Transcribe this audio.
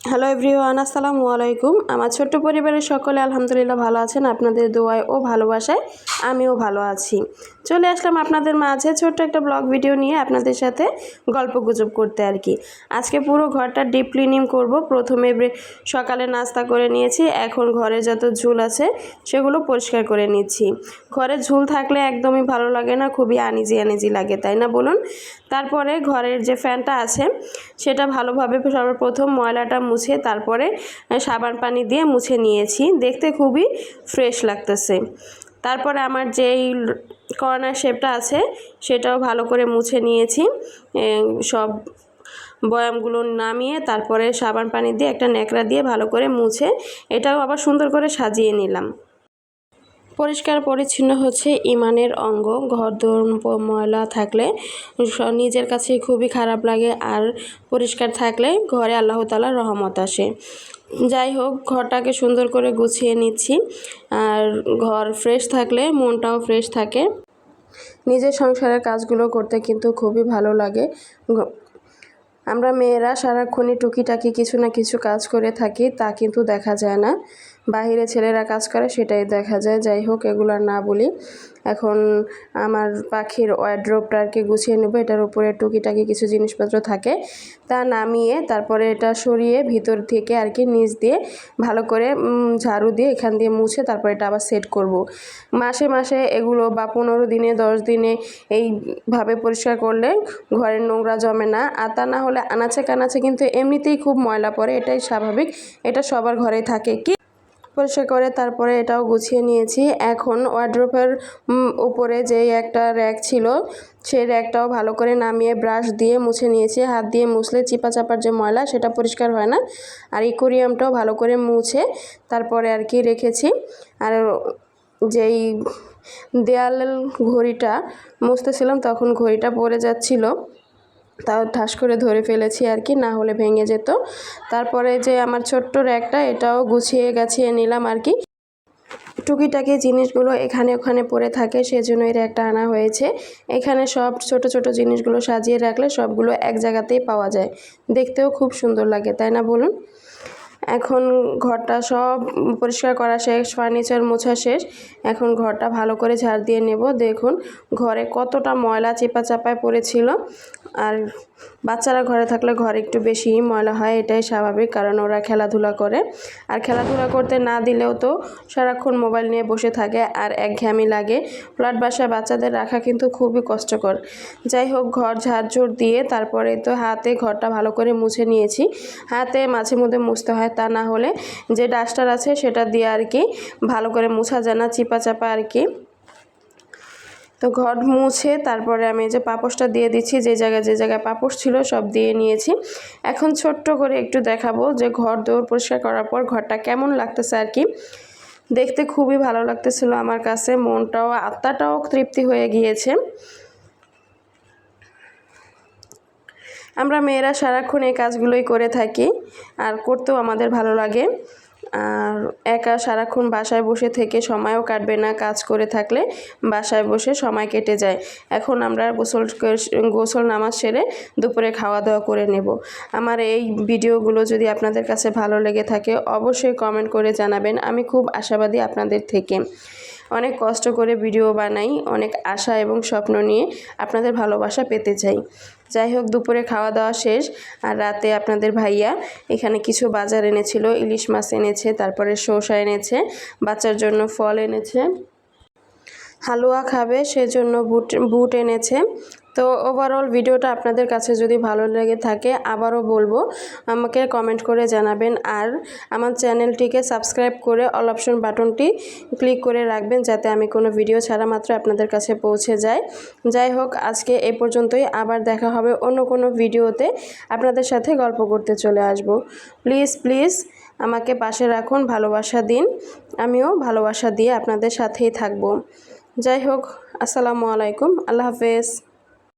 Hello everyone, আসসালামু আলাইকুম। আমার ছোট্ট পরিবারের সকলে আলহামদুলিল্লাহ ভালো আছেন। আপনাদের দোয়ায় ও ভালোবাসায় আমিও ভালো আছি। চলে আসলাম আপনাদের মাঝে ছোট্ট একটা ব্লগ ভিডিও নিয়ে আপনাদের সাথে গল্প গুজব করতে আর কি। আজকে পুরো ঘরটা ডিপ ক্লিনিং করব। প্রথমে সকালে নাস্তা করে নিয়েছি, এখন ঘরে যত ঝুল আছে সেগুলো পরিষ্কার করে নিচ্ছি। ঘরে ঝুল থাকলে একদমই ভালো লাগে না, খুবই আনিজি লাগে, তাই না বলুন? তারপরে ঘরের যে ফ্যানটা আছে সেটা ভালোভাবে সর্বপ্রথম ময়লাটা মুছে তারপরে সাবান পানি দিয়ে মুছে নিয়েছি। দেখতে খুবই ফ্রেশ লাগতেছে। তারপরে আমার যেই কর্নার শেপটা আছে সেটাও ভালো করে মুছে নিয়েছি। সব বয়ামগুলো নামিয়ে তারপরে সাবান পানি দিয়ে একটা ন্যাকড়া দিয়ে ভালো করে মুছে এটাও আবার সুন্দর করে সাজিয়ে নিলাম। পরিষ্কার পরিচ্ছন্ন হচ্ছে ইমানের অঙ্গ। ঘরদোর ময়লা থাকলে নিজের কাছে খুবই খারাপ লাগে, আর পরিষ্কার থাকলে ঘরে আল্লাহ তাআলার রহমত আসে। যাই হোক, ঘরটাকে সুন্দর করে গুছিয়ে নিচ্ছি। আর ঘর ফ্রেশ থাকলে মনটাও ফ্রেশ থাকে। নিজের সংসারের কাজগুলো করতে কিন্তু খুবই ভালো লাগে। আমরা মেয়েরা সারাক্ষণই টুকিটাকি কিছু না কিছু কাজ করে থাকি, তা কিন্তু দেখা যায় না। বাহিরে ছেলেরা কাজ করে সেটাই দেখা যায়। যাই হোক, এগুলো না বলি। এখন আমার পাখির ওয়ারড্রোবটা আর কি গুছিয়ে নেব। এটার উপরে টুকিটাকি কিছু জিনিসপত্র থাকে, তা নামিয়ে তারপরে এটা সরিয়ে ভিতর থেকে আর কি নিচ দিয়ে ভালো করে ঝাড়ু দিয়ে এখান দিয়ে মুছে তারপরে এটা আবার সেট করব। মাসে মাসে এগুলো বা 15 দিনে 10 দিনে এইভাবে পরিষ্কার করলে ঘরের নোংরা জমে না। আর তা না হলে আনাচে কানাচে কিন্তু এমনিতেই খুব ময়লা পড়ে, এটাই স্বাভাবিক, এটা সবার ঘরেই থাকে। পরিষ্কার করে তারপরে এটাও গুছিয়ে নিয়েছি। এখন ওয়ারড্রোবের উপরে যেই একটা র্যাক ছিল সেই র্যাকটাও ভালো করে নামিয়ে ব্রাশ দিয়ে মুছে নিয়েছি। হাত দিয়ে মুছলে চিপা চাপার যে ময়লা সেটা পরিষ্কার হয় না। আর অ্যাকোয়ারিয়ামটাও ভালো করে মুছে তারপরে আর কি রেখেছি। আর যেই দেয়ালের ঘড়িটা মুছতেছিলাম তখন ঘড়িটা পড়ে যাচ্ছিল, তাও ঠাস করে ধরে ফেলেছি আর কি, না হলে ভেঙে যেত। তারপরে যে আমার ছোট্ট র্যাকটা এটাও গুছিয়ে নিলাম আর কি। টুকিটাকি জিনিসগুলো এখানে ওখানে পড়ে থাকে, সেজন্য এই র্যাকটা আনা হয়েছে। এখানে সব ছোট ছোট জিনিসগুলো সাজিয়ে রাখলে সবগুলো এক জায়গাতেই পাওয়া যায়, দেখতেও খুব সুন্দর লাগে, তাই না বলুন? এখন ঘরটা সব পরিষ্কার করা শেষ, ফার্নিচার মোছা শেষ। এখন ঘরটা ভালো করে ঝাড় দিয়ে নেব। দেখুন ঘরে কতটা ময়লা চেপা চাপায় পড়েছিল। আর বাচ্চারা ঘরে থাকলে ঘরে একটু বেশি ময়লা হয়, এটাই স্বাভাবিক, কারণ ওরা খেলাধুলা করে। আর খেলাধুলা করতে না দিলেও তো সারাক্ষণ মোবাইল নিয়ে বসে থাকে আর একঘেয়েমি লাগে। ফ্ল্যাট বাসায় বাচ্চাদের রাখা কিন্তু খুবই কষ্টকর। যাই হোক, ঘর ঝাড়ঝুড় দিয়ে তারপরে তো হাতে ঘরটা ভালো করে মুছে নিয়েছি। হাতে মাঝে মধ্যে মুছতে হয়, তা না হলে যে ডাস্টার আছে সেটা দিয়ে আর কি ভালো করে মুছা যায় না, চিপা চাপা আর কি। তো ঘর মুছে তারপরে আমি যে পাপোশটা দিয়ে দিচ্ছি, যে জায়গায় পাপোশ ছিল সব দিয়ে নিয়েছি। এখন ছোট্ট করে একটু দেখাবো যে ঘর দৌড় পরিষ্কার করার পর ঘরটা কেমন লাগতেছে আর কি। দেখতে খুবই ভালো লাগতেছিল আমার কাছে, মনটাও আত্মাটাও তৃপ্তি হয়ে গিয়েছে। আমরা মেয়েরা সারাক্ষণ এই কাজগুলোই করে থাকি, আর করতেও আমাদের ভালো লাগে। আর একা সারাক্ষণ বাসায় বসে থেকে সময়ও কাটবে না, কাজ করে থাকলে বাসায় বসে সময় কেটে যায়। এখন আমরা গোসল নামাজ সেরে দুপুরে খাওয়া দাওয়া করে নেব। আমার এই ভিডিওগুলো যদি আপনাদের কাছে ভালো লেগে থাকে অবশ্যই কমেন্ট করে জানাবেন। আমি খুব আশাবাদী আপনাদের থেকে। অনেক কষ্ট করে ভিডিও বানাই, অনেক আশা এবং স্বপ্ন নিয়ে আপনাদের ভালোবাসা পেতে চাই। যাই হোক, দুপুরে খাওয়া দাওয়া শেষ। আর রাতে আপনাদের ভাইয়া এখানে কিছু বাজার এনেছিল, ইলিশ মাছ এনেছে, তারপরে শসা এনেছে, বাচ্চার জন্য ফল এনেছে, হালুয়া খাবে সেজন্য বুট এনেছে। তো ওভারঅল ভিডিওটা আপনাদের কাছে যদি ভালো লেগে থাকে আবারও বলবো আমাকে কমেন্ট করে জানাবেন। আর আমার চ্যানেলটিকে সাবস্ক্রাইব করে অল অপশন বাটনটি ক্লিক করে রাখবেন, যাতে আমি কোনো ভিডিও ছাড়া মাত্র আপনাদের কাছে পৌঁছে যায়। যাই হোক, আজকে এই পর্যন্তই। আবার দেখা হবে অন্য কোনো ভিডিওতে। আপনাদের সাথে গল্প করতে চলে আসব। প্লিজ আমাকে পাশে রাখুন, ভালোবাসা দিন। আমিও ভালোবাসা দিয়ে আপনাদের সাথেই থাকব। যাই হোক, আসসালামু আলাইকুম, আল্লাহ হাফেজ।